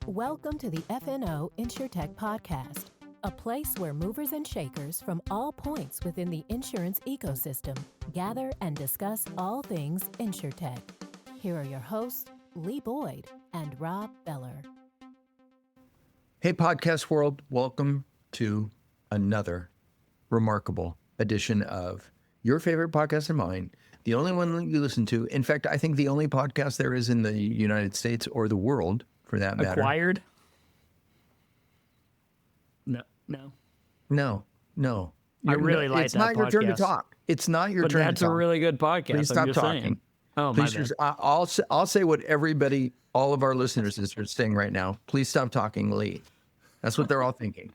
Welcome to the FNO InsureTech podcast, a place where movers and shakers from all points within the insurance ecosystem gather and discuss all things InsureTech. Here are your hosts, Lee Boyd and Rob Beller. Hey, podcast world, welcome to another remarkable edition of your favorite podcast and mine, the only one you listen to. In fact, I think the only podcast there is in the United States or the world, for that matter. Acquired? No. I really like that podcast. It's not your turn to talk. It's not your turn to talk. But that's a really good podcast. Please stop talking. Saying. Oh, my bad. I'll say what everybody, all of our listeners are saying right now. Please stop talking, Lee. That's what they're all thinking.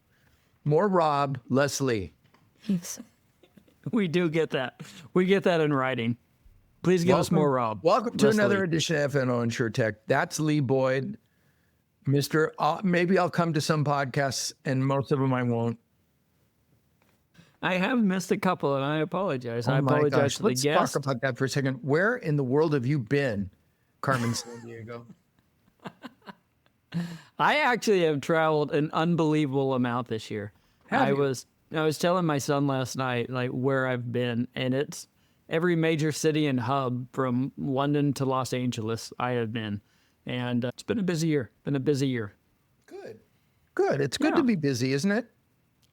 More Rob, less Lee. We do get that. We get that in writing. Please give us more Rob. Welcome to another edition of FNO InsureTech. That's Lee Boyd. Maybe I'll come to some podcasts, and most of them I won't. I have missed a couple, and I apologize. Oh I apologize to the guest. guest. Let's talk about that for a second. Where in the world have you been, Carmen San Diego? I actually have traveled an unbelievable amount this year. I was telling my son last night, like, where I've been, and it's every major city and hub from London to Los Angeles I have been. And it's been a busy year. Good. It's good to be busy, isn't it?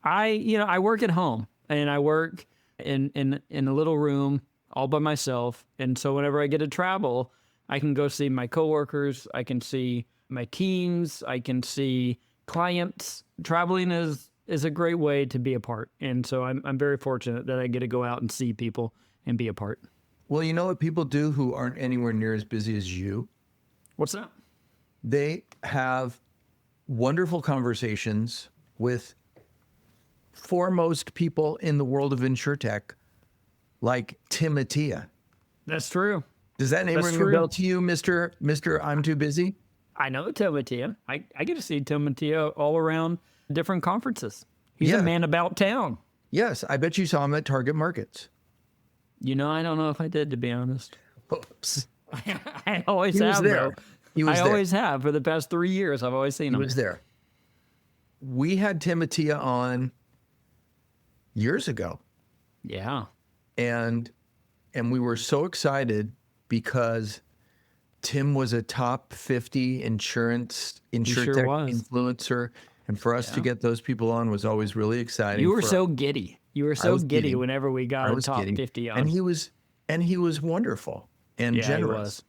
I work at home, and I work in a little room all by myself. And so whenever I get to travel, I can go see my coworkers. I can see my teams. I can see clients. Traveling is a great way to be a part. And so I'm very fortunate that I get to go out and see people and be a part. Well, you know what people do who aren't anywhere near as busy as you? What's that? They have wonderful conversations with foremost people in the world of InsureTech, like Tim Attia. That's true. Does that name ring a bell to you, Mr. I'm Too Busy? I know Tim Attia. I get to see Tim Attia all around different conferences. He's a man about town. Yes, I bet you saw him at Target Markets. I don't know if I did, to be honest. Oops. I always have, there. Though. I always have. For the past 3 years, I've always seen him. He was there. We had Tim Attia on years ago. Yeah. And we were so excited because Tim was a top 50 InsureTech influencer. And for us to get those people on was always really exciting. You were so giddy. Giddy whenever we got a top 50 on. And he was wonderful and generous.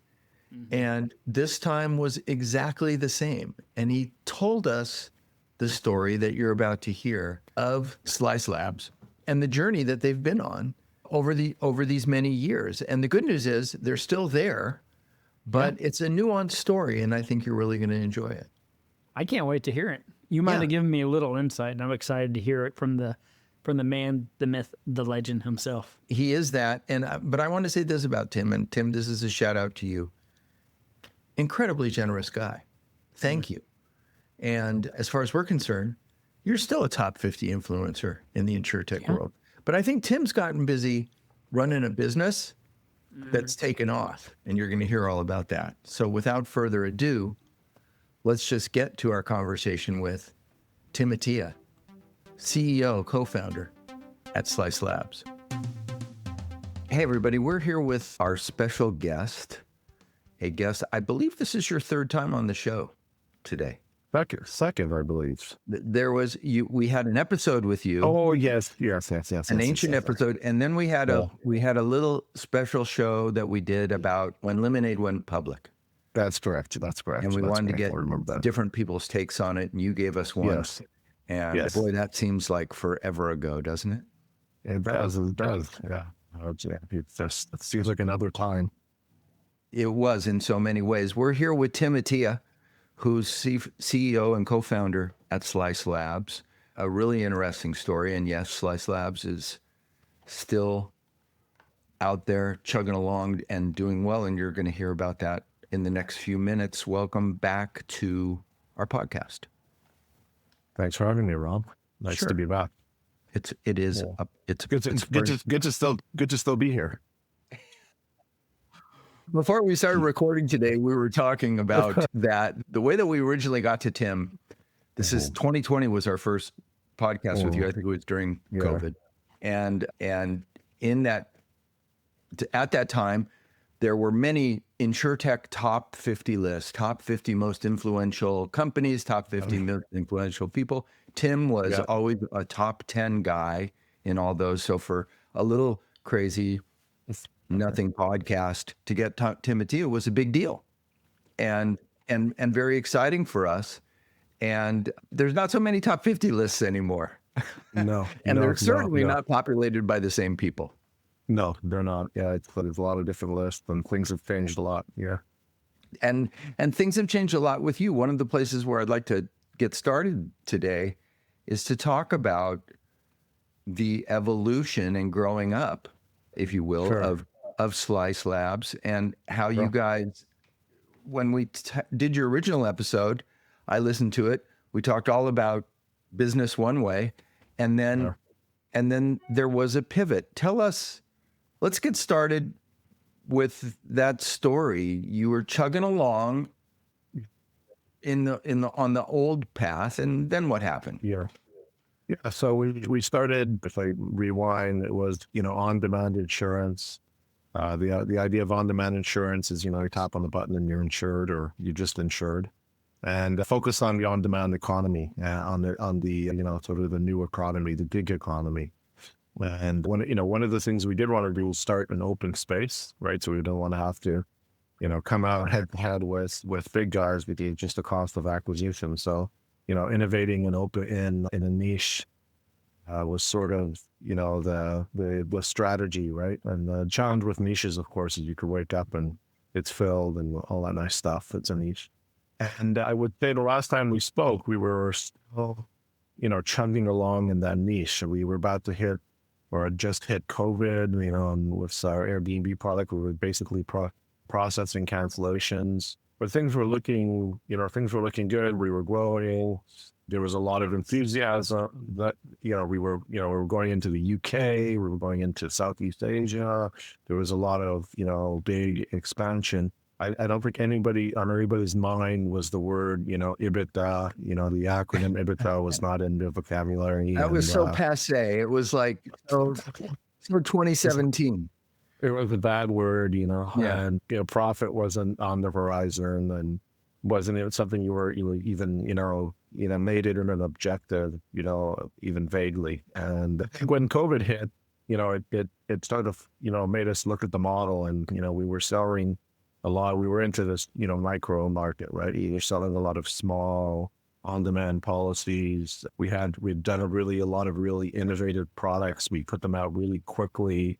He was. And this time was exactly the same. And he told us the story that you're about to hear of Slice Labs and the journey that they've been on over these many years. And the good news is they're still there, but it's a nuanced story, and I think you're really going to enjoy it. I can't wait to hear it. You might have given me a little insight, and I'm excited to hear it from the man, the myth, the legend himself. He is that, but I want to say this about Tim, and Tim, this is a shout out to you. Incredibly generous guy. Thank you. And as far as we're concerned, you're still a top 50 influencer in the InsureTech world. But I think Tim's gotten busy running a business that's taken off, and you're going to hear all about that. So without further ado, let's just get to our conversation with Tim Attia, CEO, co-founder at Slice Labs. Hey, everybody. We're here with our special guest, I believe this is your third time on the show today. Second, I believe. We had an episode with you. Oh, yes. An ancient episode. And then we had a little special show that we did about when Lemonade went public. That's correct. And we wanted to get different people's takes on it, and you gave us one. Yes. And boy, that seems like forever ago, doesn't it? It does. Yeah. It seems like another time. It was in so many ways. We're here with Tim Attia, who's CEO and co-founder at Slice Labs. A really interesting story. And yes, Slice Labs is still out there chugging along and doing well. And you're going to hear about that in the next few minutes. Welcome back to our podcast. Thanks for having me, Rob. Nice to be back. It's good to still be here. Before we started recording today, we were talking about that. The way that we originally got to Tim, this is 2020 was our first podcast with you. I think it was during COVID. And in that, at that time, there were many InsureTech top 50 lists, top 50 most influential companies, top 50 most influential people. Tim was always a top 10 guy in all those. So for a little crazy nothing podcast to get Tim Attia was a big deal and very exciting for us. And there's not so many top 50 lists anymore. No. And they're certainly not populated by the same people. No, they're not. Yeah, there's a lot of different lists and things have changed a lot. Yeah. And things have changed a lot with you. One of the places where I'd like to get started today is to talk about the evolution and growing up, if you will, of Slice Labs and how you guys, when we did your original episode, I listened to it. We talked all about business one way, and then there was a pivot. Tell us. Let's get started with that story. You were chugging along on the old path, and then what happened? Yeah. So we started. If I rewind, it was on-demand insurance. The idea of on-demand insurance is you tap on the button and you're insured, or you're just insured, and focus on the on-demand economy, on the sort of the new economy, the gig economy. And one of the things we did want to do was start an open space, right? So we don't want to have to, come out head to head with big guys with just the cost of acquisition. So, innovating and open in a niche was sort of, the strategy, right? And the challenge with niches, of course, is you could wake up and it's filled and all that nice stuff. It's a niche. And I would say the last time we spoke, we were still, chugging along in that niche. We were about to hit, or had just hit COVID, and with our Airbnb product, we were basically processing cancellations. But things were looking good. We were growing. There was a lot of enthusiasm that, we were going into the UK, we were going into Southeast Asia. There was a lot of, big expansion. I don't think on anybody's mind was the word, EBITDA, the acronym EBITDA was not in the vocabulary. That was so passe. It was like, for 2017. It was a bad word, and, profit wasn't on the horizon, and wasn't even something you even, made it an objective, even vaguely. And when COVID hit, it sort of, made us look at the model, and, we were selling a lot. We were into this, micro market, right? You're selling a lot of small on-demand policies. We'd done a lot of really innovative products. We put them out really quickly,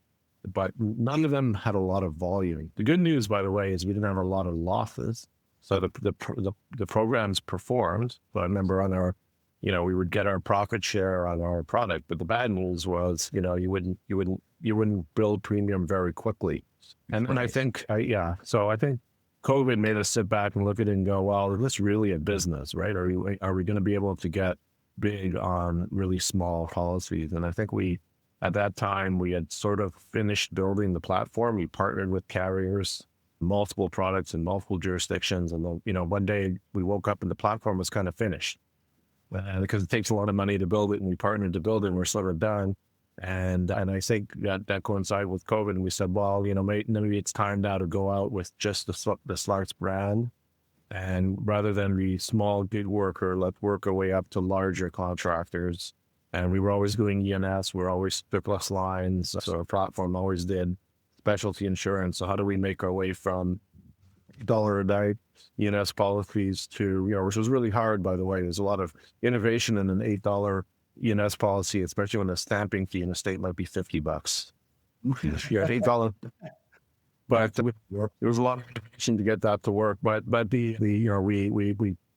but none of them had a lot of volume. The good news, by the way, is we didn't have a lot of losses. So the programs performed. So I remember on our, we would get our profit share on our product, but the bad news was, you wouldn't build premium very quickly. And I think, so I think COVID made us sit back and look at it and go, well, is this really a business, right? Are we going to be able to get big on really small policies? And I think at that time, we had sort of finished building the platform. We partnered with carriers, multiple products in multiple jurisdictions. And then, one day we woke up and the platform was kind of finished. Because it takes a lot of money to build it, and we partnered to build it, and we're sort of done. And I think that coincided with COVID, and we said, well, maybe it's time now to go out with just the Slarts brand, and rather than the small gig worker, let's work our way up to larger contractors. And we were always doing E&S, we're always surplus lines, so our platform always did specialty insurance. So how do we make our way from $1 a night E&S policies to, which was really hard, by the way. There's a lot of innovation in an $8 E&S policy, especially when the stamping fee in a state might be $50. Yeah, $8. But there was a lot of innovation to get that to work. But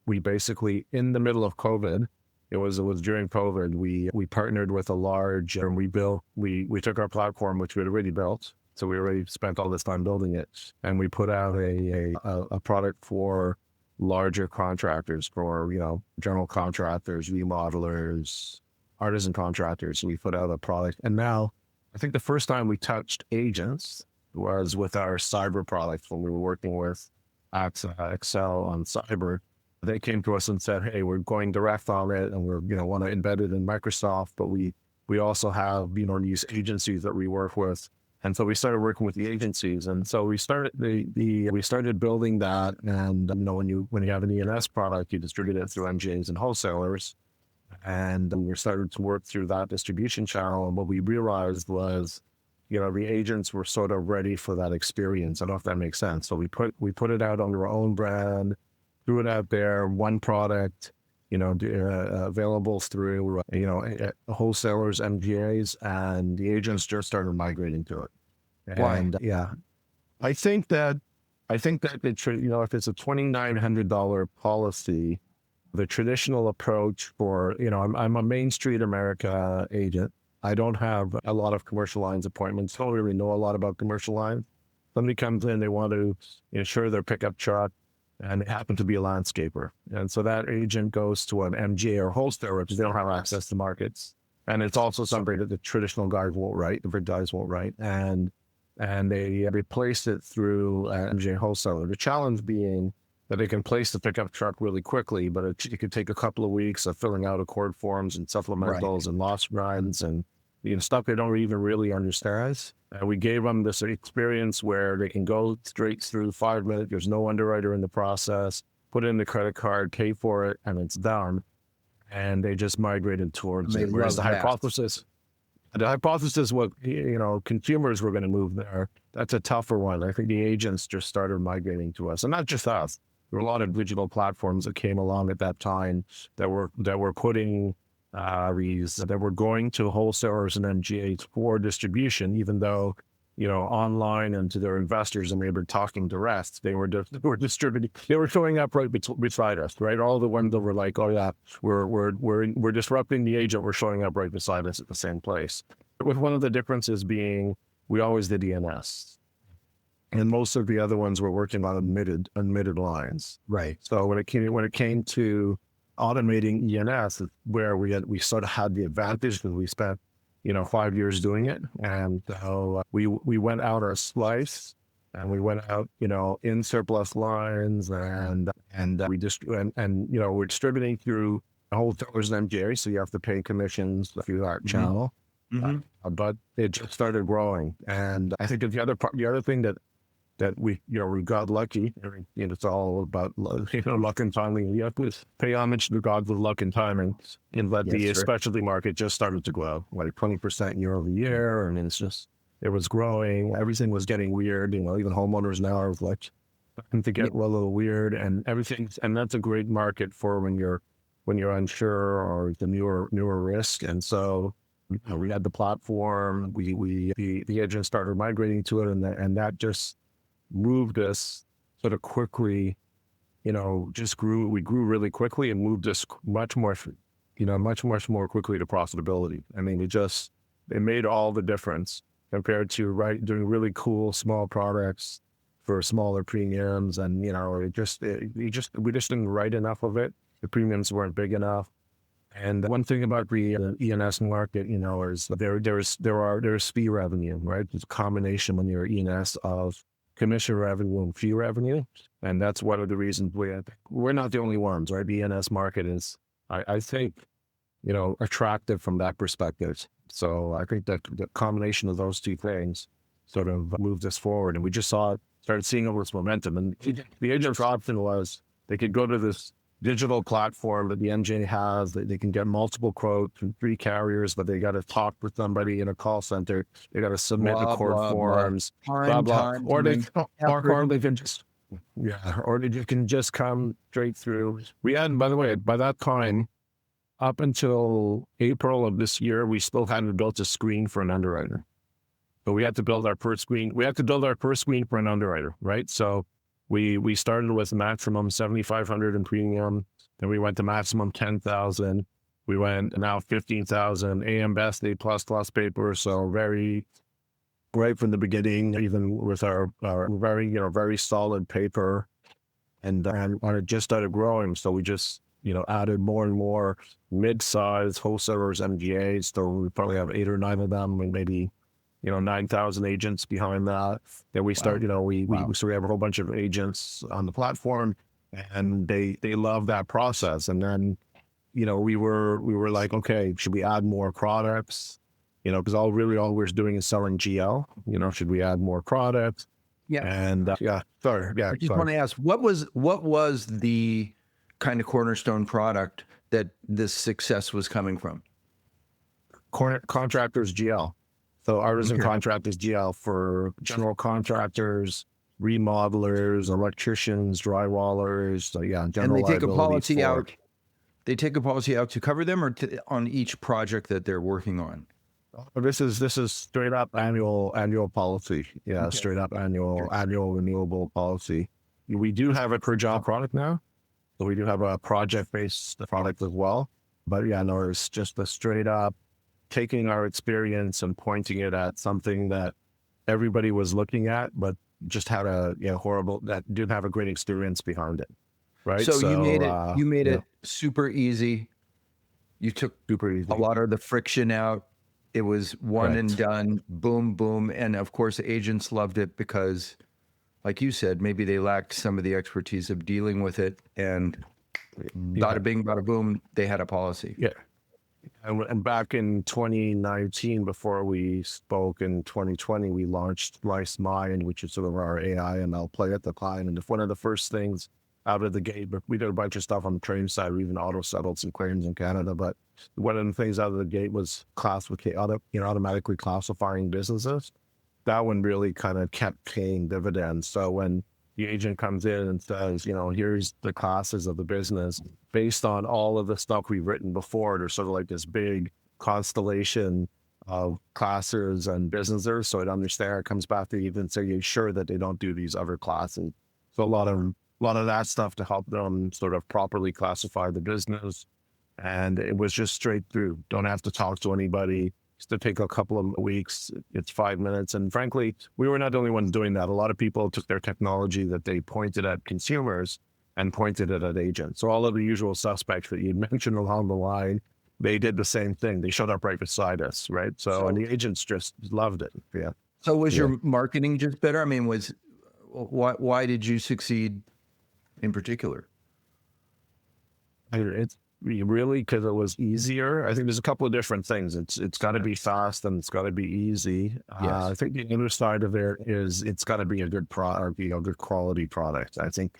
we basically, in the middle of COVID, it was during COVID, we partnered with a large, and we took our platform, which we had already built. So we already spent all this time building it, and we put out a product for larger contractors, for general contractors, remodelers, artisan contractors. We put out a product, and now I think the first time we touched agents, was with our cyber products when we were working with Excel on cyber. They came to us and said, hey, we're going direct on it and we're, want to embed it in Microsoft, but we also have, these agencies that we work with. And so we started working with the agencies. And so we started we started building that. And, when you have an E&S product, you distribute it through MGAs and wholesalers. And we started to work through that distribution channel. And what we realized was, the agents were sort of ready for that experience. I don't know if that makes sense. So we put it out under our own brand, threw it out there, one product, available through, wholesalers, MGAs, and the agents just started migrating to it. And I think that if it's a $2,900 policy, the traditional approach for, I'm a Main Street America agent. I don't have a lot of commercial lines appointments. Don't really know a lot about commercial lines. Somebody comes in, they want to insure their pickup truck, and they happen to be a landscaper. And so that agent goes to an MGA or wholesaler because they don't have access to markets. And it's also something that the traditional guys won't write, the big guys won't write. And they replace it through an MGA wholesaler. The challenge being that they can place the pickup truck really quickly, but it could take a couple of weeks of filling out accord forms and supplementals and loss runs and stuff they don't even really understand. We gave them this experience where they can go straight through 5 minutes. There's no underwriter in the process, put in the credit card, pay for it, and it's done. And they just migrated towards it. Whereas the hypothesis was, consumers were going to move there. That's a tougher one. I think the agents just started migrating to us, and not just us. There were a lot of digital platforms that came along at that time that were putting that were going to wholesalers and MGAs for distribution, even though, online and to their investors, and we were talking direct, they were distributing, they were showing up right beside us, right? All the ones that were like, oh yeah, we're disrupting the agent, we're showing up right beside us at the same place. With one of the differences being, we always did E&S. And most of the other ones were working on admitted lines. Right. So when it came to automating E&S, where we sort of had the advantage because we spent 5 years doing it, and so we went out our slice, and we went out in surplus lines, and we're distributing through wholesalers and MGAs, so you have to pay commissions through that channel. But it just started growing, and I think the other thing that we got lucky. It's all about luck and timing. You have to pay homage to the gods with luck and timing. And let the specialty market just started to grow like 20% year over year, and it was growing. Everything was getting weird. Even homeowners now are like starting to get a little weird, and everything. And that's a great market for when you're unsure or the newer risk. And so we had the platform. The agents started migrating to it, and that just moved us sort of quickly, just grew. We grew really quickly and moved us much more quickly to profitability. I mean, it made all the difference compared to doing really cool small products for smaller premiums. And, we just didn't write enough of it. The premiums weren't big enough. And one thing about the E&S market, is there's fee revenue, right? It's a combination when you're E&S of commission revenue and fee revenue. And that's one of the reasons we're not the only ones, right? The E&S market is, I think, attractive from that perspective. So I think that the combination of those two things sort of moved us forward. And we just started seeing all this momentum. And the agent's option was they could go to this digital platform that the MGA has, that they can get multiple quotes from 3 carriers, but they got to talk with somebody in a call center. They got to submit the court forms, blah, blah. Or they can just, or they can just come straight through. We had, by the way, by that time, up until April of this year, we still hadn't built a screen for an underwriter. But we had to build our first screen. We had to build our first screen for an underwriter, right? So we started with maximum $7,500 in premium. Then we went to maximum $10,000. We went now $15,000 AM Best A++ paper. So very right from the beginning, even with our very solid paper, and it just started growing. So we just added more and more mid-size wholesalers, MGAs. So we probably have 8 or 9 of them, and maybe 9,000 agents behind that. Then we start, we so we have a whole bunch of agents on the platform, and they love that process. And then, we were like, okay, should we add more products? Because all we're doing is selling GL. Should we add more products? Yeah. And I just want to ask, what was the kind of cornerstone product that this success was coming from? Contractors GL. So artisan contractors GL for general contractors, remodelers, electricians, drywallers. So general and they take a policy for, out. They take a policy out to cover them, or on each project that they're working on. This is straight up annual policy. Yeah, okay. Straight up annual renewable policy. We do have a per job product now, so we do have a project-based product as well. But it's just a straight up taking our experience and pointing it at something that everybody was looking at, but just had a that didn't have a great experience behind it. Right. So you made it super easy. You took a lot of the friction out. It was one and done, boom, boom. And of course, agents loved it because, like you said, maybe they lacked some of the expertise of dealing with it. And bada bing, bada boom, they had a policy. Yeah. And back in 2019, before we spoke in 2020, we launched Lice Mind, which is sort of our AI ML play at the client. And one of the first things out of the gate, but we did a bunch of stuff on the claim side. We even auto settled some claims in Canada. But one of the things out of the gate was automatically classifying businesses. That one really kind of kept paying dividends. So when the agent comes in and says, here's the classes of the business, based on all of the stuff we've written before, there's sort of like this big constellation of classes and businesses. So it comes back to even say, you're sure that they don't do these other classes. So a lot of that stuff to help them sort of properly classify the business. And it was just straight through. Don't have to talk to anybody. It's to take a couple of weeks. It's 5 minutes. And frankly, we were not the only ones doing that. A lot of people took their technology that they pointed at consumers and pointed it at agents. So all of the usual suspects that you mentioned along the line, they did the same thing. They showed up right beside us, right? So and the agents just loved it. Yeah. So was your marketing just better? I mean, why did you succeed in particular? It's really because it was easier. I think there's a couple of different things. It's got to be fast and it's got to be easy. Yes. I think the other side of it is it's got to be a good product, a good quality product. I think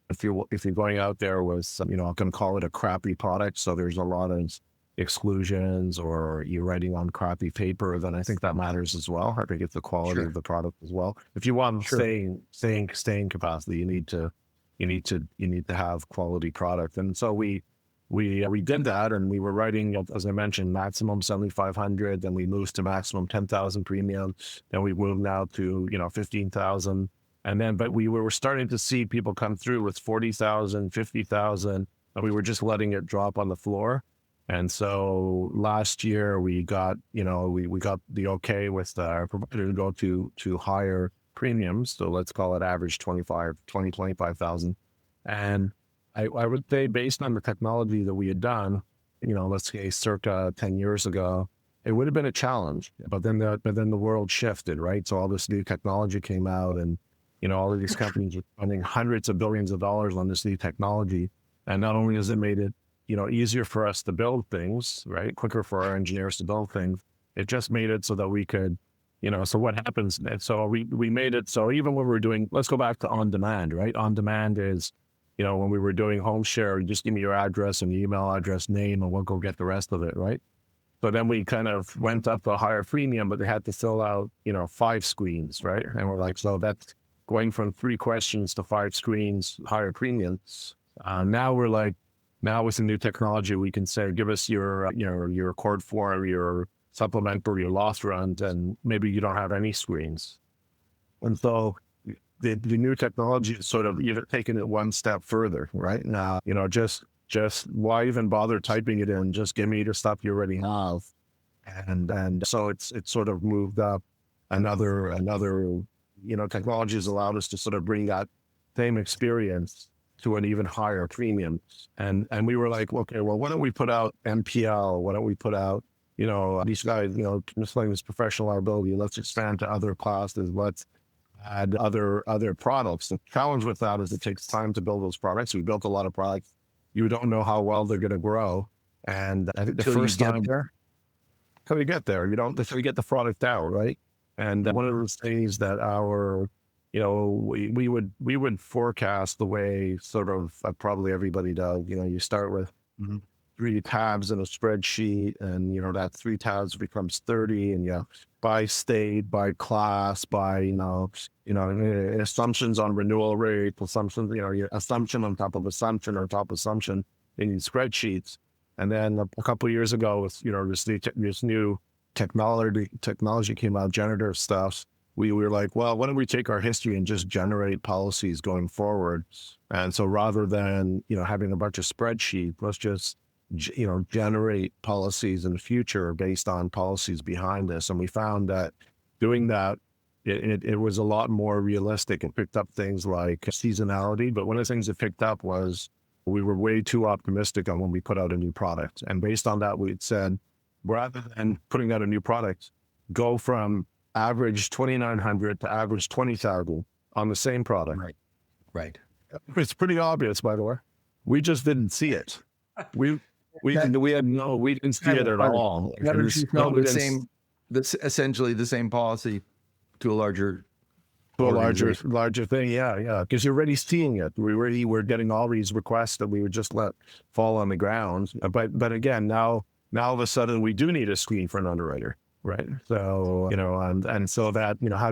if you're going out there with I'm going to call it a crappy product, so there's a lot of exclusions or you're writing on crappy paper, then I think that matters as well. I think it's the quality of the product as well. If you want staying capacity, you need to have quality product. And so we did that, and we were writing, as I mentioned, maximum 7,500. Then we moved to maximum 10,000 premium. Then we moved now to 15,000. And then, but we were starting to see people come through with 40,000, 50,000, and we were just letting it drop on the floor. And so last year we got we got the okay with our provider to go to higher premiums. So let's call it average 25,000. And I would say based on the technology that we had done, let's say circa 10 years ago, it would have been a challenge. But then the world shifted, right? So all this new technology came out, and all of these companies are spending hundreds of billions of dollars on this new technology. And not only has it made it easier for us to build things, right? Quicker for our engineers to build things. It just made it so that we could, so what happens? So we made it so even when we're doing, let's go back to on demand, right? On demand is, when we were doing home share, you just give me your address and email address, name, and we'll go get the rest of it, right? So then we kind of went up to a higher premium, but they had to fill out, 5 screens, right? And we're like, so that's going from 3 questions to 5 screens, higher premiums. Now we're like, now with the new technology, we can say, give us your record form, your supplemental, your loss runs, and maybe you don't have any screens. And so the new technology is sort of even taking it one step further, right? Now, just why even bother typing it in? Just give me the stuff you already have. And so it's sort of moved up another, technology has allowed us to sort of bring that same experience to an even higher premium. And we were like, okay, well, why don't we put out MPL? Why don't we put out, these guys, just like this professional liability, let's expand to other classes, let's add other products. The challenge with that is it takes time to build those products. We built a lot of products. You don't know how well they're going to grow. And I think the first time there, until you get there, until you get the product out, right? And one of those things that we would forecast the way sort of probably everybody does. You start with 3 tabs in a spreadsheet, and that 3 tabs becomes 30, and by state, by class, by assumptions on renewal rate, assumptions, your assumption on top of assumption or top assumption in these spreadsheets. And then a couple of years ago, with this new technology came out, generative stuff. We were like, well, why don't we take our history and just generate policies going forward? And so rather than having a bunch of spreadsheets, let's just generate policies in the future based on policies behind this. And we found that doing that, it was a lot more realistic. It picked up things like seasonality, but one of the things it picked up was we were way too optimistic on when we put out a new product. And based on that, we said, rather than putting out a new product, go from average 2,900 to average 20,000 on the same product. Right. It's pretty obvious, by the way. We just didn't see it. We didn't see it at all. Essentially the same policy to a larger thing. Yeah. Because you're already seeing it. We were getting all these requests that we would just let fall on the ground. But again, now all of a sudden we do need a screen for an underwriter, right? So, and so that, how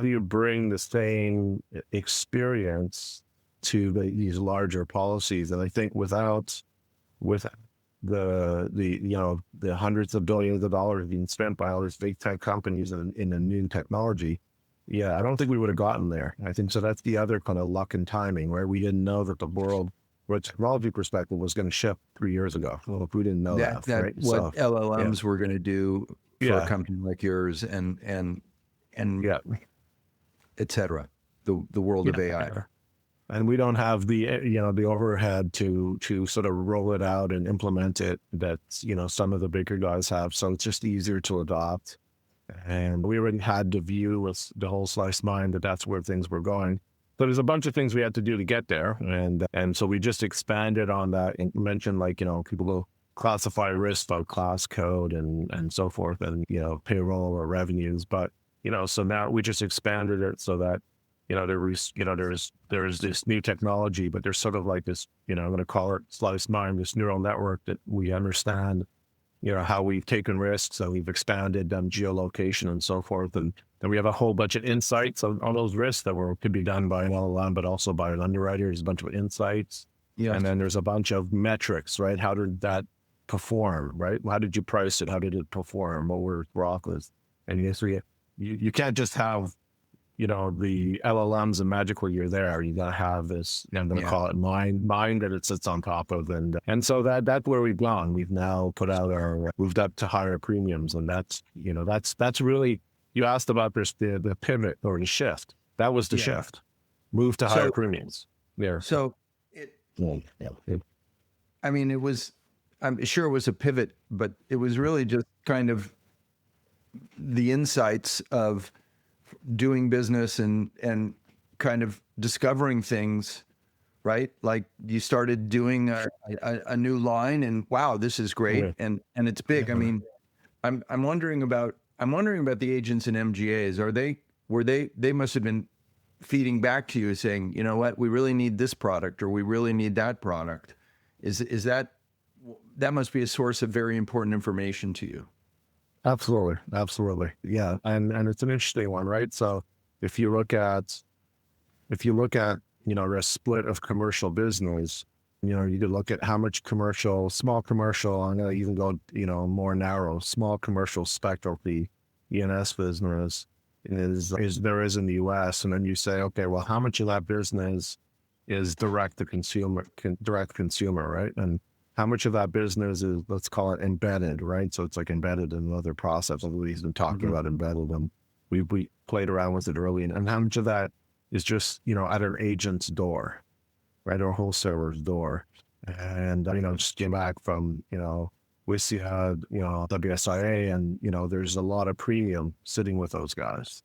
do you bring the same experience to these larger policies? And I think with the hundreds of billions of dollars being spent by all these big tech companies in the new technology, I don't think we would have gotten there. I think so. That's the other kind of luck and timing, where we didn't know that the world, from a technology perspective, was going to shift 3 years ago. Well, if we didn't know that right? What LLMs were going to do for a company like yours, and et cetera, the world of AI. And we don't have the the overhead to sort of roll it out and implement it that some of the bigger guys have. So it's just easier to adopt. And we already had the view with the whole slice mind that that's where things were going. So there's a bunch of things we had to do to get there, and so we just expanded on that and mentioned people will classify risk by class code and so forth, and payroll or revenues. But so now we just expanded it so that there's this new technology, but there's sort of like this, I'm going to call it slice mind, this neural network that we understand, how we've taken risks. So we've expanded geolocation and so forth. And then we have a whole bunch of insights on those risks that could be done by an LLM, but also by an underwriter. There's a bunch of insights. Yeah. And then there's a bunch of metrics, right? How did that perform, right? How did you price it? How did it perform? What were rockets? And so you can't just have the LLMs and magically you're there. You got to have this, I'm going to call it mind that it sits on top of. And so that's where we've gone. We've now moved up to higher premiums. And that's really, you asked about this, the pivot or the shift. That was the shift. Move to higher premiums. There. So I mean, I'm sure it was a pivot, but it was really just kind of the insights of doing business and kind of discovering things, right? Like you started doing a new line, and wow, this is great, and it's big. I mean, I'm wondering about the agents and MGAs. They must have been feeding back to you saying, you know what, we really need this product or we really need that product. Is that must be a source of very important information to you? Absolutely. Yeah. And it's an interesting one, right? So if you look at, the split of commercial business, you could look at how much small commercial, I'm going to even go, more narrow, small commercial specialty E&S business there is in the US. And then you say, okay, well, how much of that business is direct consumer, right? And how much of that business is, let's call it embedded, right? So it's like embedded in another process. We've been talking about embedded, and we played around with it early. And how much of that is just, at an agent's door, right? Or wholesaler's door. And, just came back from, WISI had, WSIA, and, there's a lot of premium sitting with those guys.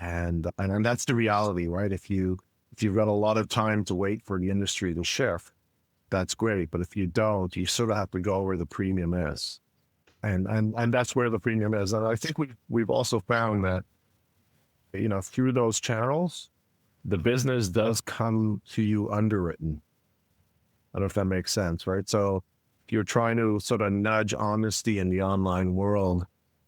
And that's the reality, right? If you've got a lot of time to wait for the industry to shift, that's great. But if you don't, you sort of have to go where the premium is. And that's where the premium is. And I think we've also found that, through those channels, the business does come to you underwritten. I don't know if that makes sense, right? So if you're trying to sort of nudge honesty in the online world,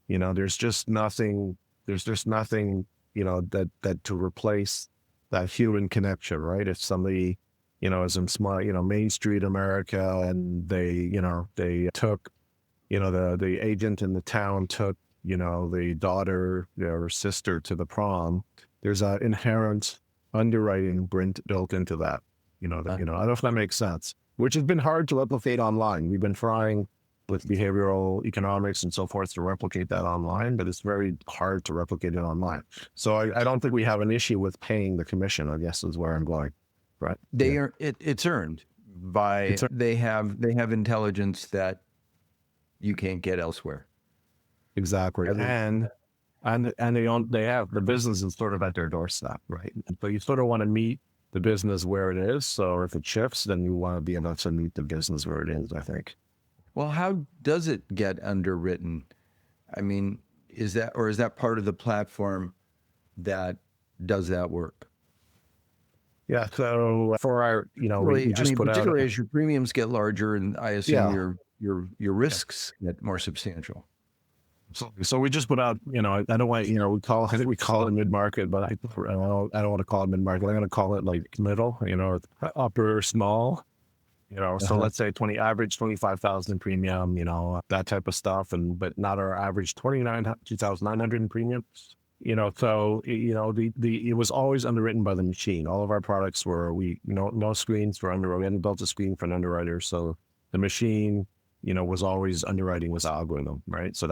there's just nothing, that to replace that human connection, right? If somebody, is in small, Main Street America, and they took, the agent in the town took, the daughter or sister to the prom, there's an inherent underwriting built into that, I don't know if that makes sense, which has been hard to replicate online. We've been trying with behavioral economics and so forth to replicate that online, but it's very hard to replicate it online. So I don't think we have an issue with paying the commission, I guess is where I'm going, right? It's earned by, they have intelligence that you can't get elsewhere. Exactly. And they have the business is sort of at their doorstep, right? So you sort of want to meet the business where it is. So if it shifts, then you want to be able to meet the business where it is, I think. Well, how does it get underwritten? I mean, is that part of the platform that does that work? Yeah. So for our, we just put particularly out, as your premiums get larger, and I assume your risks get more substantial. So we just put out, I don't want, I think we call it mid-market, but I don't want to call it mid-market. I'm going to call it like middle, upper small, so let's say average 25,000 premium, that type of stuff. But not our average 2,900 in premium, so, it was always underwritten by the machine. All of our products were, no screens for underwriting. We hadn't built a screen for an underwriter. So the machine, was always underwriting with algorithm, right? So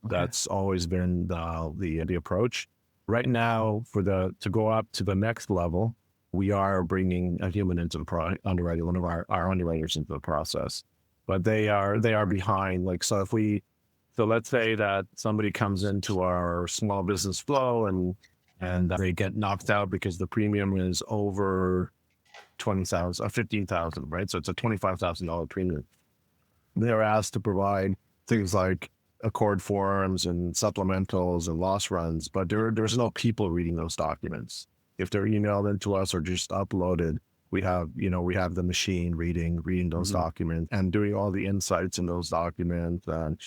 that's always been the approach. Right now, to go up to the next level, we are bringing a human into the underwriting, one of our underwriters into the process, but they are behind. Like, so let's say that somebody comes into our small business flow and they get knocked out because the premium is over 20,000 or 15,000, right? So it's a $25,000 premium. They're asked to provide things like accord forms and supplementals and loss runs, but there's no people reading those documents. If they're emailed into us or just uploaded, we have the machine reading those documents and doing all the insights in those documents, and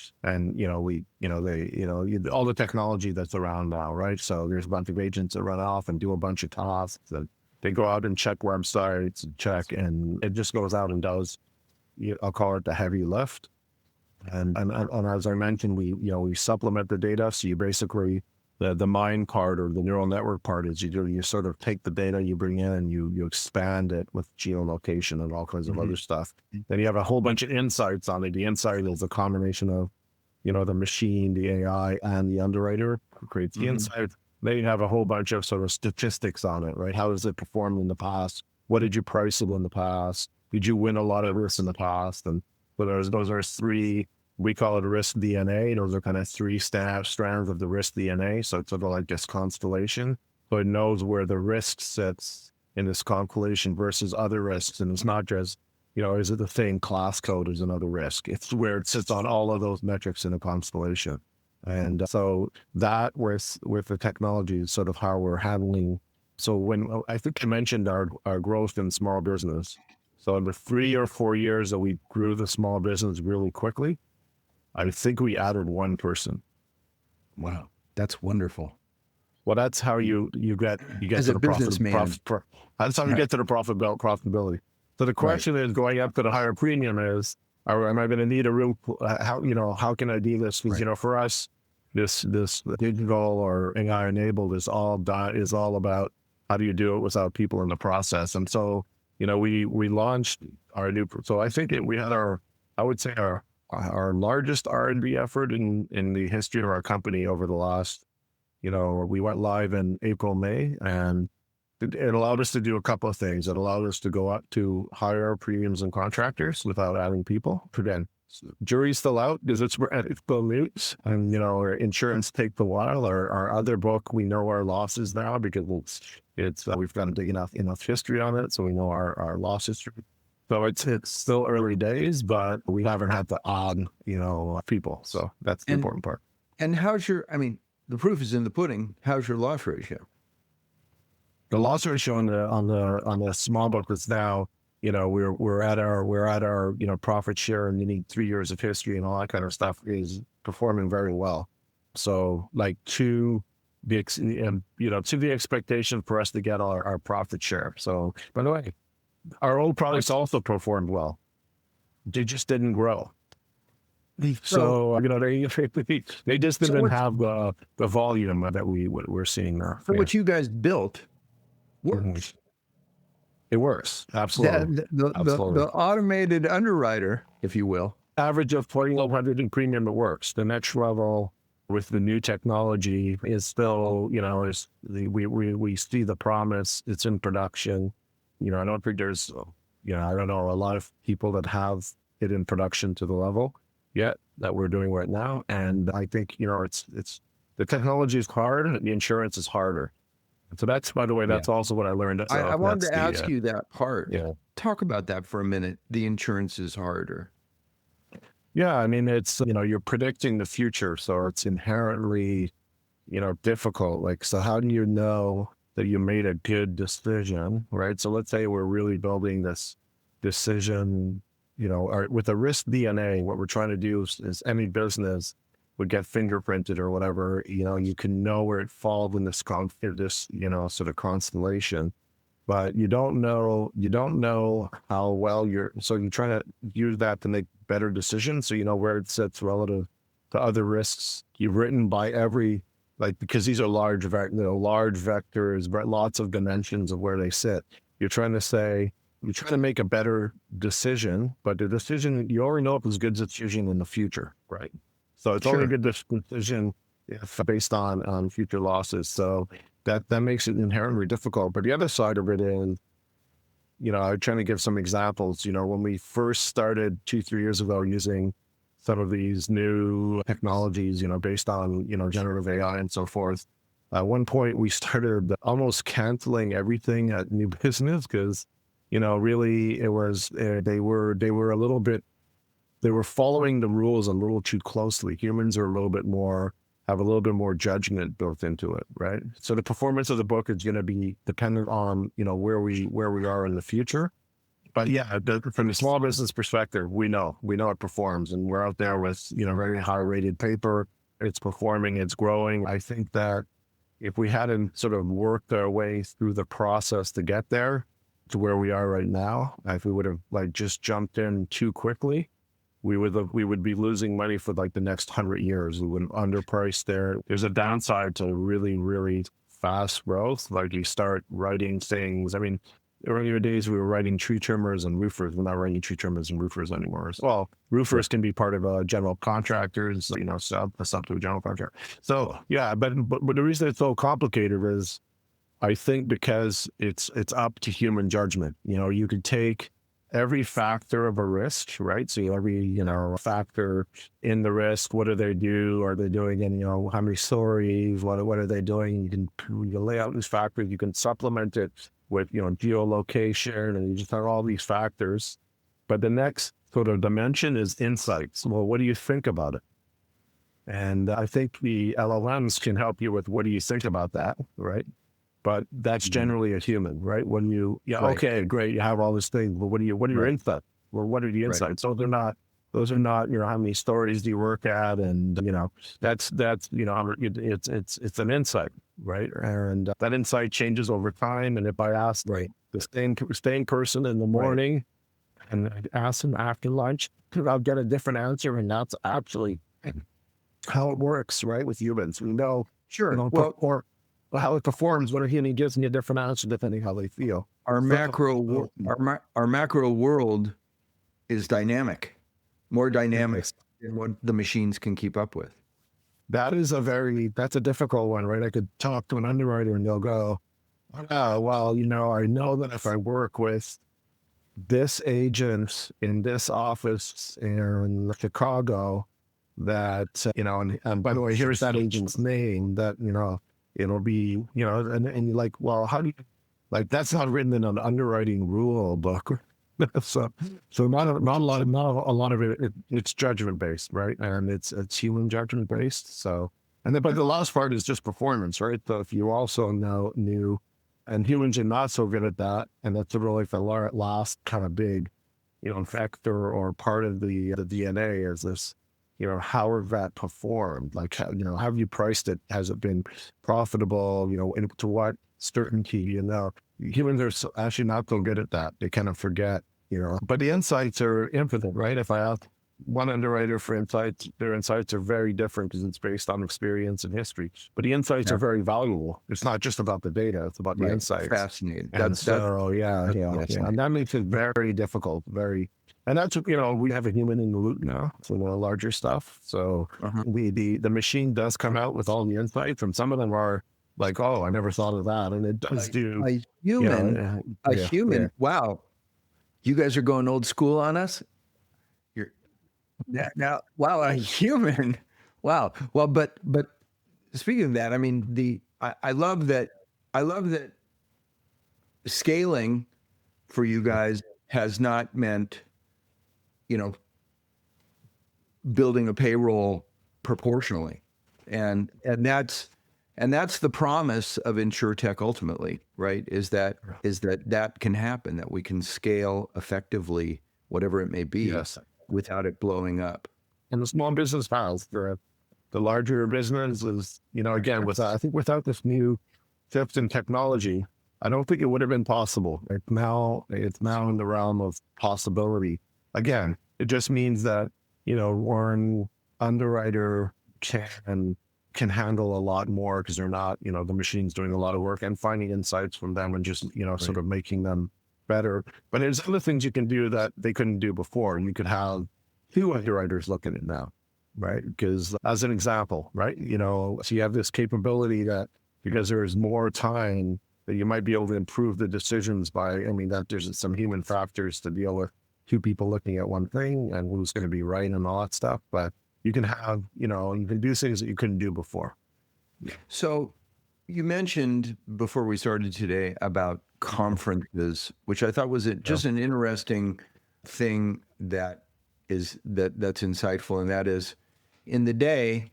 all the technology that's around now, right? So there's a bunch of agents that run off and do a bunch of tasks, and they go out and check websites and it just goes out and does, I'll call it the heavy lift. And as I mentioned, we supplement the data. So you basically, the mind part or the neural network part is you sort of take the data you bring in and you expand it with geolocation and all kinds of other stuff. Then you have a whole bunch of insights on it. The insight is a combination of, the machine, the AI, and the underwriter who creates the insight. Then you have a whole bunch of sort of statistics on it, right? How does it perform in the past? What did you price it in the past? Did you win a lot of this in the past? And so those are three. We call it risk DNA. Those are kind of three strands of the risk DNA. So it's sort of like this constellation. So it knows where the risk sits in this constellation versus other risks. And it's not just, is it the same class code as another risk? It's where it sits on all of those metrics in a constellation. And so that with the technology is sort of how we're handling. So when I think I mentioned our growth in small business. So in the 3 or 4 years that we grew the small business really quickly, I think we added one person. Wow, that's wonderful. Well, that's how you get as to a the businessman. That's how you get to the profitability. So the question is, going up to the higher premium is, am I going to need a room? How can I do this? Because for us, this digital or AI enabled is all about how do you do it without people in the process. And so we launched our new. So I think we had our largest R&D effort in the history of our company over the last, we went live in April, May, and it allowed us to do a couple of things. It allowed us to go up to higher premiums and contractors without adding people. Again, jury's still out because it's still news, and our insurance take the while. Our other book, we know our losses now because it's we've got enough history on it, so we know our loss history. So it's still early days, but we haven't had to on people. So that's the important part. And the proof is in the pudding. How's your loss ratio? The loss ratio on the small book is now, we're at our profit share, and you need 3 years of history and all that kind of stuff is performing very well. So like to the expectation for us to get our profit share. So by the way, our old products also performed well. They just didn't grow. So they just didn't have the volume that we're seeing now. So what you guys built works. It works. Absolutely. The automated underwriter, if you will. Average of $2,100 in premium, it works. The next level with the new technology is still, we see the promise. It's in production. I don't think there's, I don't know, a lot of people that have it in production to the level yet that we're doing right now. And I think, it's the technology is hard and the insurance is harder. So that's, by the way, that's also what I learned. So I wanted to ask you that part. Yeah. Talk about that for a minute. The insurance is harder. Yeah. I mean, it's, you're predicting the future. So it's inherently, difficult. Like, so how do you know that you made a good decision, right? So let's say we're really building this decision, with a risk DNA, what we're trying to do is any business would get fingerprinted or whatever, you can know where it falls in this sort of constellation, but you don't know how well so you're trying to use that to make better decisions. So where it sits relative to other risks you've written by because these are large vectors, lots of dimensions of where they sit. You're trying to make a better decision, but the decision, you already know if it's a good decision in the future, right? So it's only a good decision if based on future losses. So that makes it inherently difficult. But the other side of it is, I'm trying to give some examples. When we first started 2-3 years ago using some of these new technologies, based on, generative AI and so forth, at one point we started almost canceling everything at new business because, really it was, they were a little bit, they were following the rules a little too closely. Humans are have a little bit more judgment built into it, right? So the performance of the book is going to be dependent on, where we are in the future. But yeah, from the small business perspective, we know it performs, and we're out there with, very high rated paper. It's performing, it's growing. I think that if we hadn't sort of worked our way through the process to get there to where we are right now, if we would have just jumped in too quickly, we would be losing money for the next 100 years. We would have underpriced there. There's a downside to really, really fast growth. You start writing things. I mean, earlier days we were writing tree trimmers and roofers. We're not writing tree trimmers and roofers anymore. Well, roofers can be part of general contractors, sub to a general contractor. So yeah, but the reason it's so complicated is, I think because it's up to human judgment. You could take every factor of a risk, right? So every, factor in the risk, what do they do? Are they doing any, how many stories? What are they doing? You lay out these factors, you can supplement it with, geolocation, and you just have all these factors. But the next sort of dimension is insights. Well, what do you think about it? And I think the LLMs can help you with what do you think about that, right? But that's generally a human, right? When right. Okay, great, you have all this thing, but what are your insights? Well, what are the insights? So those are not, how many stories do you work at? And, that's it's an insight, right? And that insight changes over time. And if I ask the same person in the morning and I ask them after lunch, I'll get a different answer. And that's actually how it works, right? With humans, we know, or how it performs, what he gives me a different answer depending how they feel. Our macro world is dynamic, more dynamic than what the machines can keep up with. That's a difficult one, right? I could talk to an underwriter and they'll go, oh, well, I know that if I work with this agent in this office in Chicago that, and by the way, here's that agent's name that, it'll be, and you're like, well, how do you, like, that's not written in an underwriting rule book. so not a lot of it, it's judgment based, right? And it's human judgment based. So, but the last part is just performance, right? So if you also knew, and humans are not so good at that, and that's really the last kind of big, factor or part of the DNA is this, how have that performed? Like, have you priced it? Has it been profitable? To what certainty? Humans are actually not so good at that. They kind of forget, but the insights are infinite, right? If I ask one underwriter for insights, their insights are very different because it's based on experience and history. But the insights are very valuable. It's not just about the data; it's about the insights. Fascinating. And and that makes it very difficult. And that's we have a human in the loop now for the larger stuff. So the machine does come out with all the insights, and some of them are like, oh, I never thought of that, and it does do a human. Wow, you guys are going old school on us. Now, wow, a human. Wow. Well, but speaking of that, I mean, I love that scaling for you guys has not meant, building a payroll proportionally. And that's the promise of InsureTech ultimately, right? Is that can happen, that we can scale effectively, whatever it may be. Yes. Without it blowing up. And the small business files, the larger business is, again, without this new shift in technology, I don't think it would have been possible. It's now in the realm of possibility. Again, it just means that, one underwriter can handle a lot more because they're not, the machine's doing a lot of work and finding insights from them and just, sort of making them better. But there's other things you can do that they couldn't do before. And you could have two underwriters look at it now, right? Because as an example, right, so you have this capability that because there is more time that you might be able to improve the decisions by, that there's some human factors to deal with two people looking at one thing and who's going to be right and all that stuff. But you can have, you can do things that you couldn't do before. So you mentioned before we started today about conferences, which I thought was just an interesting thing that's insightful. And that is, in the day,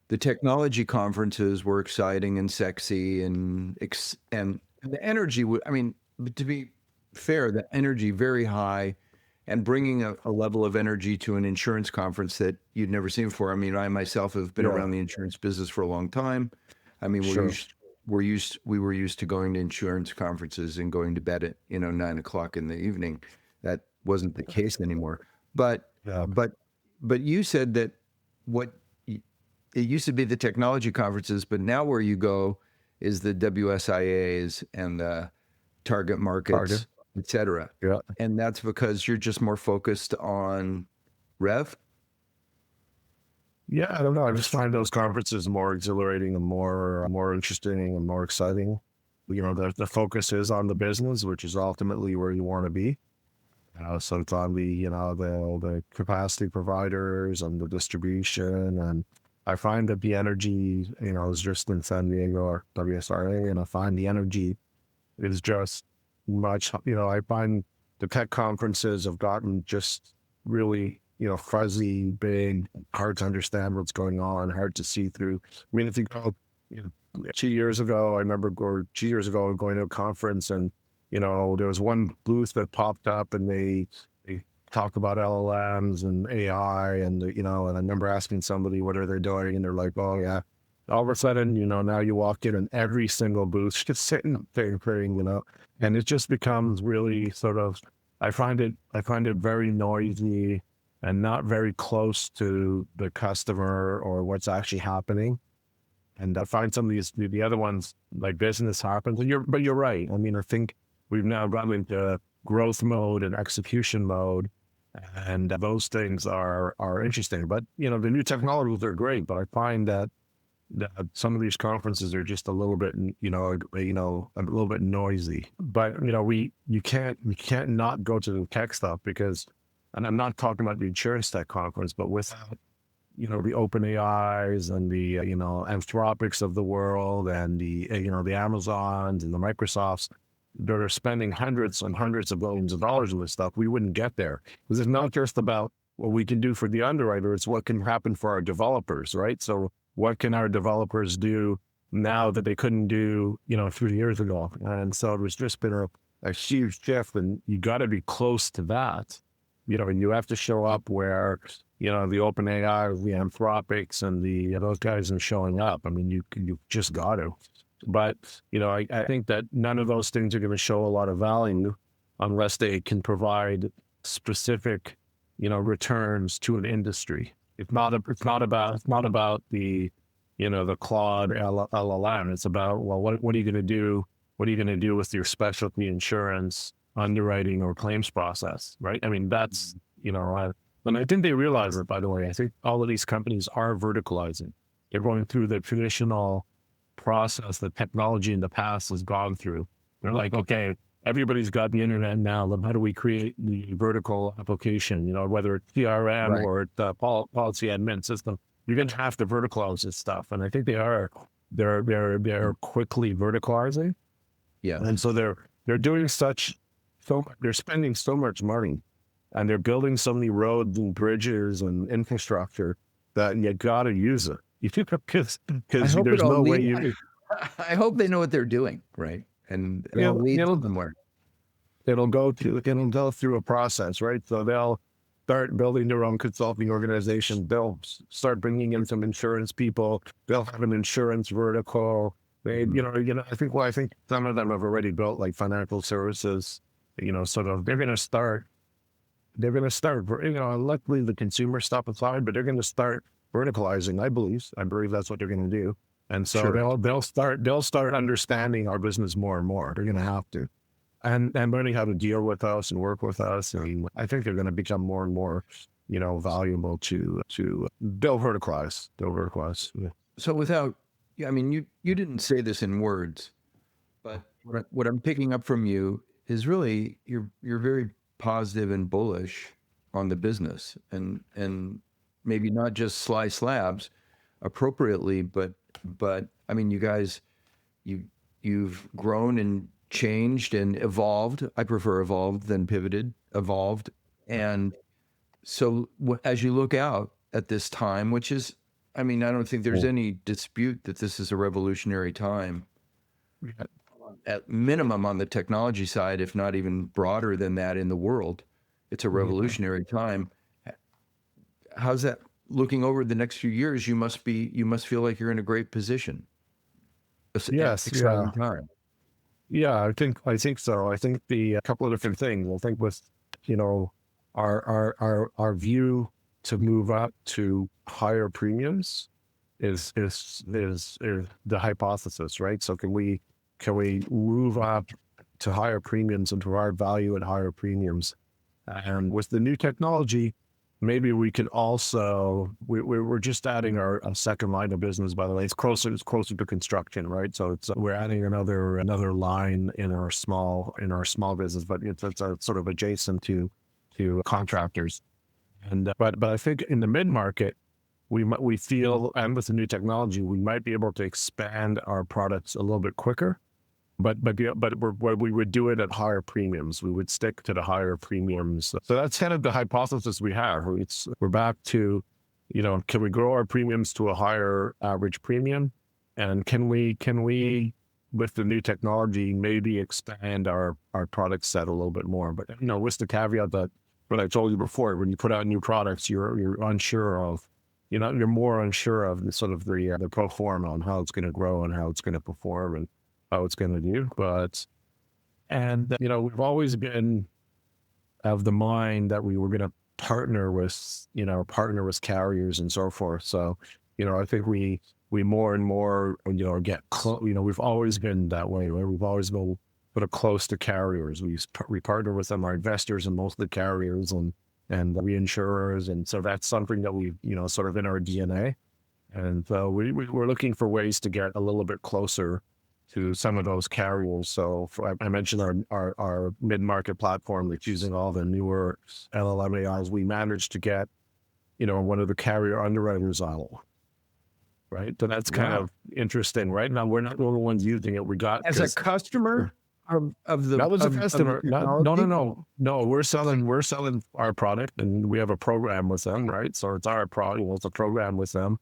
the technology conferences were exciting and sexy and the energy, to be fair, the energy very high, and bringing a level of energy to an insurance conference that you'd never seen before. I myself have been around the insurance business for a long time. We were used to going to insurance conferences and going to bed at 9:00 in the evening. That wasn't the case anymore. But you said that it used to be the technology conferences, but now where you go is the WSIAs and the target markets, et cetera. Yeah. And that's because you're just more focused on rev. Yeah, I don't know. I just find those conferences more exhilarating and more interesting and more exciting. The focus is on the business, which is ultimately where you want to be. So it's on the capacity providers and the distribution. And I find that the energy, I was just in San Diego or WSRA, and I find the energy is just much, I find the tech conferences have gotten just really, fuzzy, big, hard to understand what's going on, hard to see through. If you go, 2 years ago, I remember 2 years ago going to a conference and, there was one booth that popped up and they talk about LLMs and AI and, and I remember asking somebody, what are they doing? And they're like, oh yeah. All of a sudden, now you walk in and every single booth just sitting up there praying, and it just becomes really sort of, I find it very noisy and not very close to the customer or what's actually happening. And I find some of the other ones, like business happens, but you're right. I think we've now gotten into growth mode and execution mode, and those things are interesting. But, the new technologies are great, but I find that that some of these conferences are just a little bit, a little bit noisy. But you can't not go to the tech stuff because, and I'm not talking about the InsureTech conference, but without the open AIs and the Anthropics of the world and the the Amazons and the Microsofts that are spending hundreds and hundreds of billions of dollars on this stuff, we wouldn't get there. Because it's not just about what we can do for the underwriter, it's what can happen for our developers, right? So what can our developers do now that they couldn't do 3 years ago? And so it was just been a huge shift, and you got to be close to that. And you have to show up where the open AI, the Anthropics, and those guys are showing up. I mean, you just got to. But I think that none of those things are going to show a lot of value unless they can provide specific returns to an industry. It's not about the the Claude LLM. It's about, well, what are you going to do? What are you going to do with your specialty insurance underwriting or claims process, right? I mean, that's and I think they realize it, by the way. I think all of these companies are verticalizing. They're going through the traditional process that technology in the past has gone through. They're like, okay, everybody's got the internet now. How do we create the vertical application? Whether it's CRM or the policy admin system, you're going to have to verticalize this stuff. And I think they're quickly verticalizing. Yeah. And so they're doing they're spending so much money, and they're building so many roads and bridges and infrastructure that you got to use it. Because there's no way you. I hope they know what they're doing, right? And it'll lead somewhere. It'll go through a process, right? So they'll start building their own consulting organization. They'll start bringing in some insurance people. They'll have an insurance vertical. They, I think some of them have already built like financial services. Sort of. They're going to start. Luckily the consumer stuff aside, but they're going to start verticalizing. I believe that's what they're going to do. And so they'll start understanding our business more and more. They're going to have to. And learning how to deal with us and work with us. And I think they're going to become more and more, valuable to they'll verticalize. Yeah. So you didn't say this in words, but what I'm picking up from you is really you're very positive and bullish on the business, and maybe not just slice slabs appropriately, but I mean, you guys, you've grown and changed and evolved. I prefer evolved than pivoted, evolved. And so as you look out at this time, which is, I mean, I don't think there's any dispute that this is a revolutionary time, at minimum on the technology side, if not even broader than that in the world. It's a revolutionary time. How's that looking over the next few years? You must feel like you're in a great position. Yes, exciting time. Yeah, I think so. I think a couple of different things. I think with our view to move up to higher premiums is the hypothesis, right? So can we move up to higher premiums and provide value at higher premiums? And with the new technology, maybe we could also, we're just adding a second line of business, by the way. It's closer to construction, right? So we're adding another line in our small business, but it's a sort of adjacent to contractors. And but I think in the mid-market, we feel, and with the new technology, we might be able to expand our products a little bit quicker. But we would do it at higher premiums. We would stick to the higher premiums. So that's kind of the hypothesis we have. We're back to, can we grow our premiums to a higher average premium? And can we with the new technology, maybe expand our product set a little bit more? But, with the caveat that what I told you before, when you put out new products, you're unsure of, you're more unsure of the sort of the pro forma on how it's going to grow and how it's going to perform and how it's going to do. We've always been of the mind that we were going to partner with carriers and so forth. So, I think we more and more, get close, we've always been that way, right? We've always been sort of close to carriers. We partner with them, our investors and most of the carriers and reinsurers. And so that's something that we've, sort of in our DNA. And so we're looking for ways to get a little bit closer to some of those carriers. So I mentioned our mid-market platform that's using all the newer LLM AIs. We managed to get, one of the carrier underwriters out, right? So that's kind of interesting, right? Now, we're not the only ones using it. We got As a customer of the that was a customer. No. We're selling our product, and we have a program with them, right? So it's our product. It's a program with them.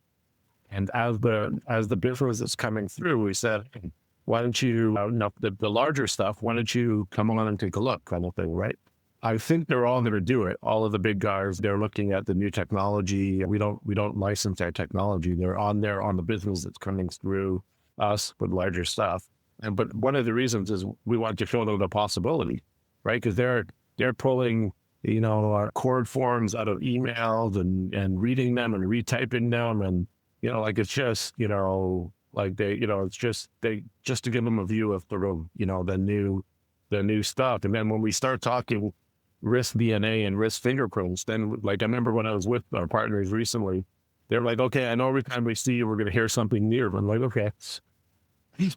And as the business is coming through, we said, hey, why don't you, the larger stuff, why don't you come on and take a look, kind of thing, right? I think they're all going to do it. All of the big guys, they're looking at the new technology. We don't license our technology. They're on there on the business that's coming through us with larger stuff. But one of the reasons is we want to show them the possibility, right? Because they're pulling, our cord forms out of emails and reading them and retyping them, and it's just, it's just to give them a view of the new stuff. And then when we start talking risk DNA and risk fingerprints, then I remember when I was with our partners recently, they're like, okay, I know every time we see you, we're going to hear something new. I'm like, okay,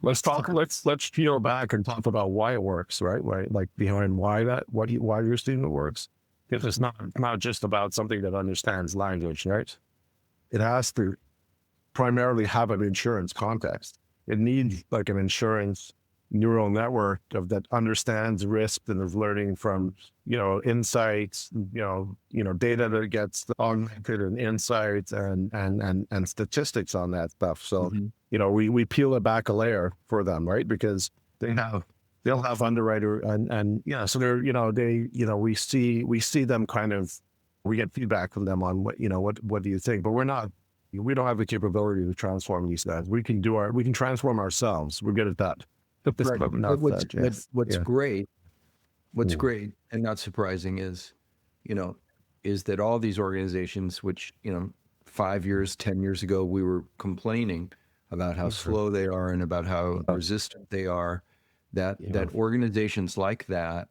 let's peel back and talk about why it works, right? Like behind why you're seeing it works. Because it's not just about something that understands language, right? It has to primarily have an insurance context. It needs an insurance neural network that understands risk and is learning from, insights, data that gets augmented and insights and statistics on that stuff. So, we peel it back a layer for them, right? Because they'll have underwriter so they're, we see them we get feedback from them on what do you think? But we don't have the capability to transform these guys. We can transform ourselves. We're good at that. What's great and not surprising is that all these organizations, which 5 years, 10 years ago, we were complaining about how slow they are and about how resistant they are, that organizations like that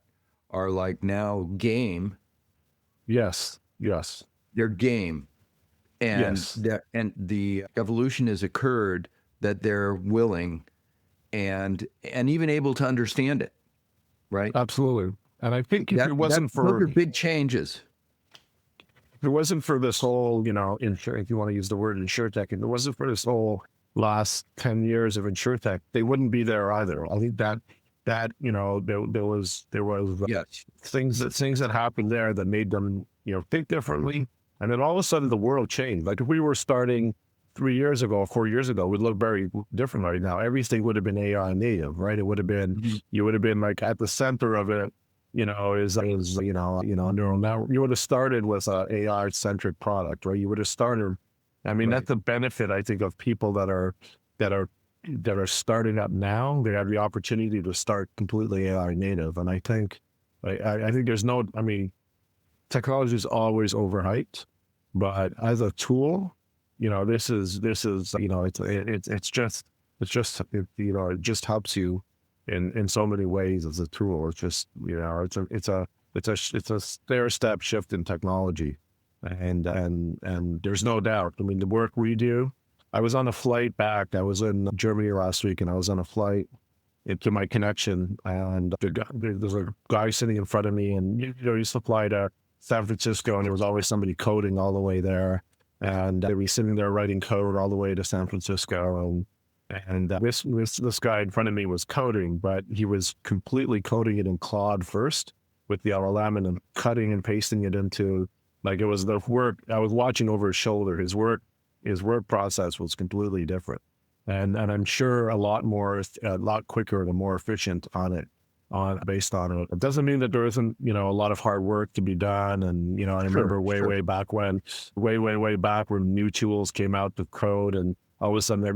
are now game. Yes. They're game. And the evolution has occurred that they're willing and even able to understand it, right? Absolutely. And I think if it wasn't for those are big changes. If it wasn't for this whole, if you want to use the word InsureTech, if it wasn't for this whole last 10 years of InsureTech, they wouldn't be there either. I think that there was things that happened there that made them, think differently. And then all of a sudden the world changed. Like if we were starting 3 years ago, 4 years ago, would look very different right now. Everything would have been AI native, right? It would have been, you would have been at the center of it, neural network. You would have started with an AI centric product, right? You would have started. I mean, that's the benefit, I think, of people that are starting up now. They have the opportunity to start completely AI native. And I think there's technology is always overhyped, but as a tool, it just helps you in so many ways as a tool. It's just, it's a stair step shift in technology. And there's no doubt. I mean, the work we do, I was on a flight back. I was in Germany last week, and I was on a flight into my connection, and there's a guy sitting in front of me, and he used to fly to San Francisco, and there was always somebody coding all the way there, and they were sitting there writing code all the way to San Francisco, and this guy in front of me was coding, but he was completely coding it in Claude first with the LLM, and then cutting and pasting it into, it was the work. I was watching over his shoulder. His work process was completely different, and I'm sure a lot quicker and more efficient based on it. It doesn't mean that there isn't, a lot of hard work to be done. And, I remember way back when new tools came out to code, and all of a sudden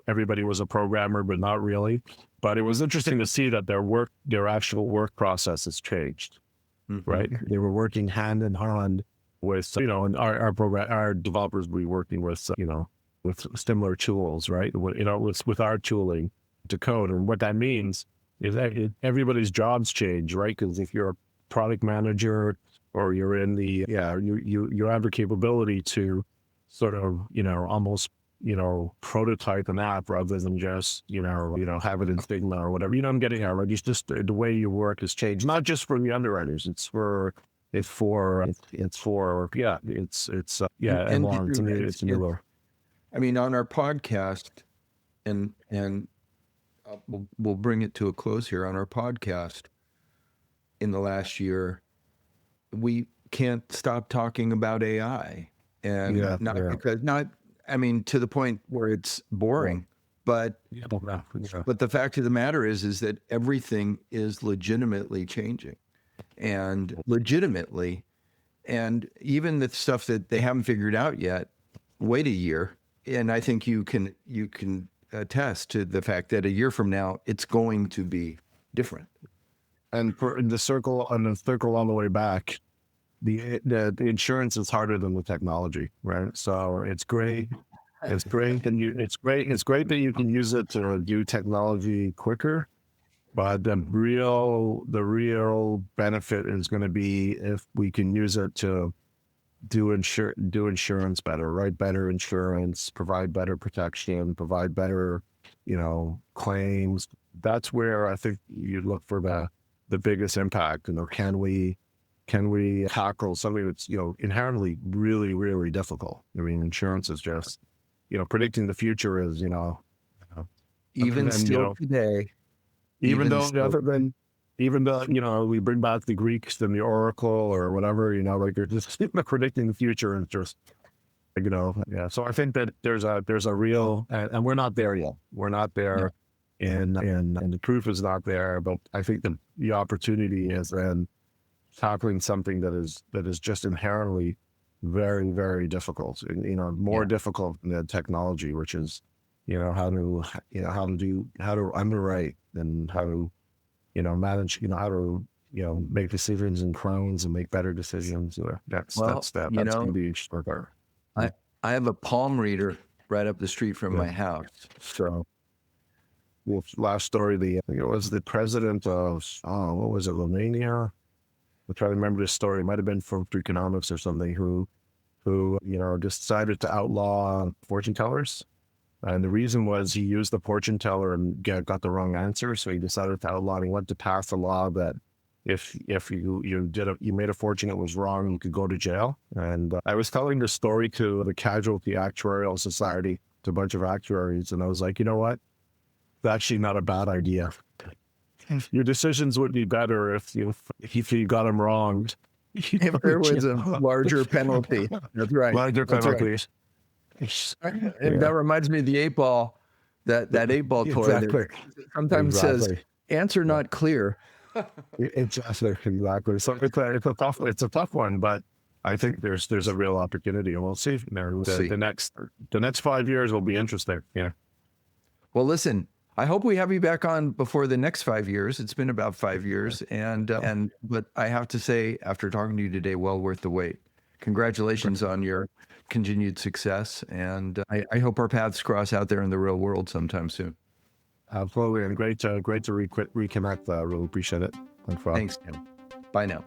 everybody was a programmer, but not really. But it was interesting to see that their actual work process has changed, right? They were working hand in hand with, and our developers were working with, with similar tools, right? With our tooling to code. And what that means is that everybody's jobs change, right? Because if you're a product manager or you're in you have the capability to sort of, almost, prototype an app rather than just, have it in Figma or whatever. I'm getting at, right? It's just the way your work has changed, not just for the underwriters. It's everyone, to me, it's newer. I mean, on our podcast, and we'll bring it to a close here. On our podcast, in the last year, we can't stop talking about AI, and to the point where it's boring, but the fact of the matter is that everything is legitimately changing, and even the stuff that they haven't figured out yet, wait a year. And I think you can attest to the fact that a year from now, it's going to be different. And for the circle all the way back, the insurance is harder than the technology, right? So it's great. It's great that you can use it to do technology quicker, but the real benefit is going to be if we can use it to do insurance better, write better insurance, provide better protection, provide better, claims. That's where I think you look for the biggest impact. Can we tackle something that's, inherently really, really difficult? I mean, insurance is just, predicting the future is, even still today, even though we bring back the Greeks and the Oracle or whatever, like they're just predicting the future and just, So I think that there's a real, and we're not there yet. We're not there, and the proof is not there. But I think that the opportunity is in tackling something that is just inherently very, very difficult. More difficult than the technology, which is, how to underwrite and how to manage, how to, make decisions in crowns and make better decisions. That's going to be short. I have a palm reader right up the street from my house. So, last story, it was the president of, what was it, Romania? I'm trying to remember this story. It might have been from Economics or something, who decided to outlaw fortune tellers. And the reason was he used the fortune teller and got the wrong answer. So he decided to outlaw. He went to pass a law that if you made a fortune that was wrong, you could go to jail. And I was telling this story to the Casualty Actuarial Society, to a bunch of actuaries, and I was like, you know what? It's actually not a bad idea. Your decisions would be better if you got them wrong. If there was a larger penalty. That's right. Larger penalties. And that reminds me of the 8-ball, that 8-ball toy. Exactly. Sometimes says, answer not clear. Exactly. So it's a tough one, but I think there's a real opportunity, and we'll see. The next 5 years will be interesting. Yeah. Well, listen, I hope we have you back on before the next 5 years. It's been about 5 years, but I have to say, after talking to you today, well worth the wait. Congratulations on your continued success, and I hope our paths cross out there in the real world sometime soon. Absolutely, and great to reconnect. Really appreciate it. Thanks, Tim. Bye now.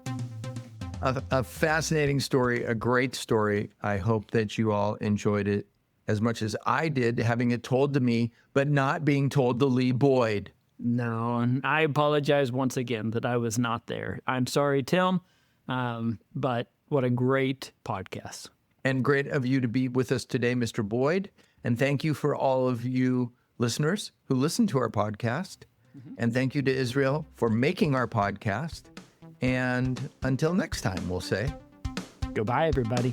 A fascinating story, a great story. I hope that you all enjoyed it as much as I did, having it told to me, but not being told to Lee Boyd. No, and I apologize once again that I was not there. I'm sorry, Tim, but what a great podcast. And great of you to be with us today, Mr. Boyd. And thank you for all of you listeners who listen to our podcast. And thank you to Israel for making our podcast. And until next time, we'll say goodbye, everybody.